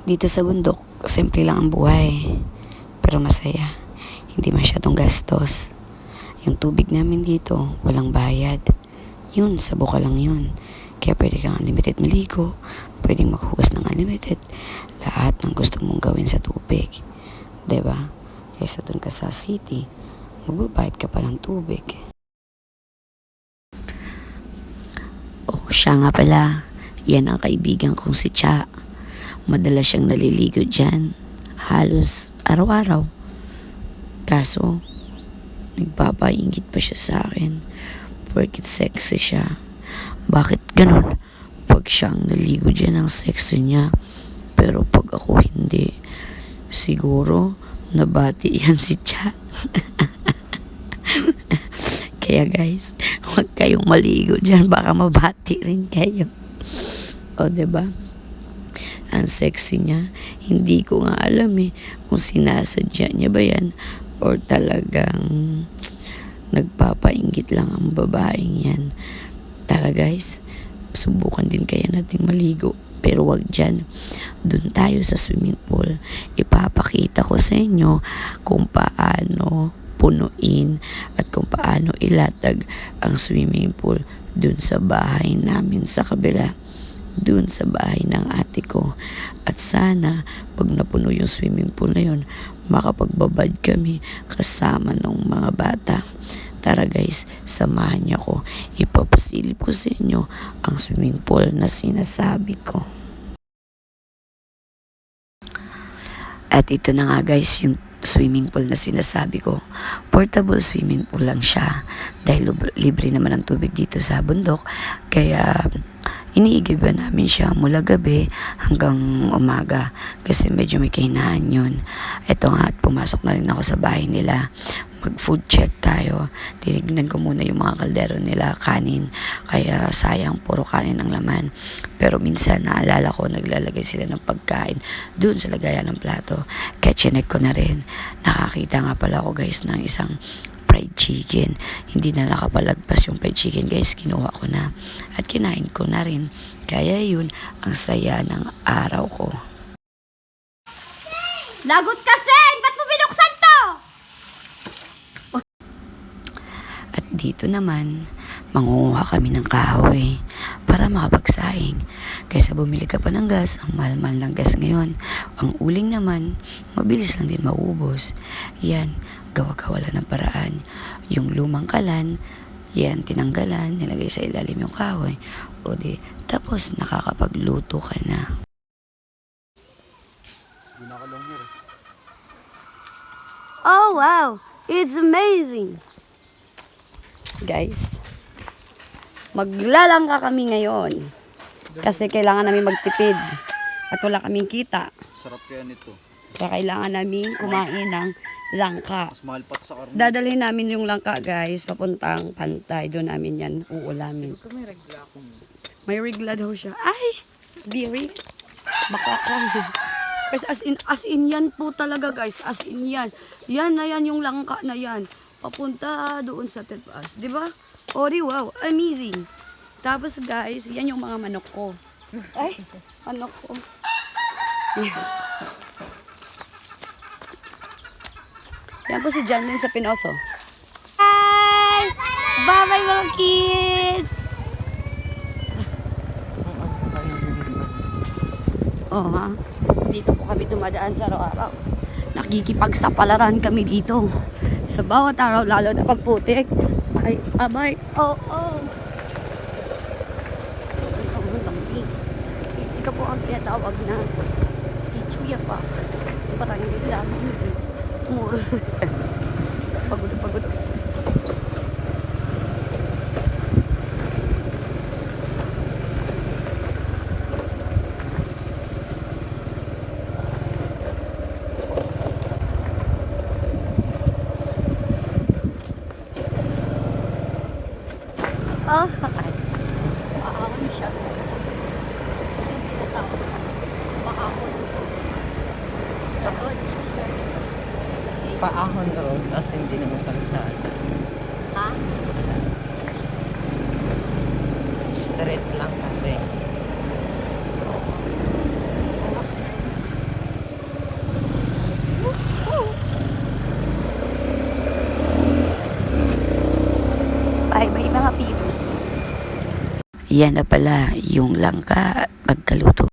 Dito sa bundok, simple lang ang buhay. Pero masaya. Hindi masyadong gastos. Yung tubig namin dito, walang bayad. Yun, sa buka lang yun. Kaya pwede kang unlimited maligo, pwedeng maghugas ng unlimited. Lahat ng gusto mong gawin sa tubig. 'Di ba? Kaysa dun ka sa city, magbabayad ka pa ng tubig. Oh, siya nga pala. Yan ang kaibigan kong si Cha. Madalas siyang naliligo dyan. Halos araw-araw. Kaso, nagpapaingit pa siya sa akin. Porkit sexy siya. Bakit ganun? Pag siyang naligo dyan ang sexy niya. Pero pag ako hindi. Siguro, nabati yan si Cha. Kaya guys, huwag kayong maligo dyan. Baka mabati rin kayo. O, diba? Ang sexy niya. Hindi ko nga alam kung sinasadya niya ba yan or talagang nagpapainggit lang ang babaeng yan. Tara guys, subukan din kaya nating maligo. Pero wag dyan. Doon tayo sa swimming pool. Ipapakita ko sa inyo kung paano punuin at kung paano ilatag ang swimming pool doon sa bahay namin sa kabila. Doon sa bahay ng ate ko. At sana, pag napuno yung swimming pool na yun, makapagbabad kami kasama ng mga bata. Tara guys, samahan niyo ko. Ipapasilip ko sa inyo ang swimming pool na sinasabi ko. At ito na nga guys, yung swimming pool na sinasabi ko. Portable swimming pool lang siya. Dahil libre naman ang tubig dito sa bundok. Kaya iniigiba namin siya mula gabi hanggang umaga kasi medyo may kahinaan yun. Ito nga, at pumasok na rin ako sa bahay nila. Mag food check tayo. Tinignan ko muna yung mga kaldero nila, kanin. Kaya sayang, puro kanin ang laman. Pero minsan naalala ko, naglalagay sila ng pagkain dun sa lagayan ng plato. Kaya chinek ko na rin. Nakakita nga pala ako guys ng isang fried chicken. Hindi na nakapalagpas yung fried chicken guys. Kinuha ko na. At kinain ko na rin. Kaya yun, ang saya ng araw ko. Lagot ka, Sen! Ba't mo binuksan to? At dito naman, mangunguha kami ng kahoy para makapagsaing. Kaysa bumili ka pa ng gas, ang mahal-mahal ng gas ngayon. Ang uling naman, mabilis lang din maubos. Yan, gawa-gawa lang ng paraan. Yung lumang kalan, yan, tinanggalan, nilagay sa ilalim yung kahoy. O di, tapos nakakapagluto ka na. Oh, wow! It's amazing! Guys, maglalangka kami ngayon. Kasi kailangan namin magtipid. At wala kaming kita. Sarap kaya nito. Kaya kailangan namin kumain ng langka. Mas mahal pa sa karne. Dadalhin namin yung langka guys, papuntang Pantay. Doon namin yan uulamin. May regla akong... May regla daw siya. Ay! Diri. Baka ka. Guys, as in yan po talaga guys. As in yan. Yan na yan yung langka na yan. Papunta doon sa Tetpas. Diba? Ori, wow. Amazing. Tapos guys, yan yung mga manok ko. Ay, manok ko. Yan. Yan po si John din sa Pinoso. Hi! Bye-bye mga kids! Oh ha? Dito po kami dumadaan sa araw-araw. Nakikipagsapalaran kami dito. Sa bawat araw, lalo na pagputik. Ay, abay. Oh, oh. Ika po ang tinatawag na si Chuya pa. Parang hindi lang. Pagod na pagod. Oh, Maahon siya. Maahon. Paahon road, tapos hindi naman kalsada. Ha? Straight lang kasi. yan na pala yung langka at pagkaluto.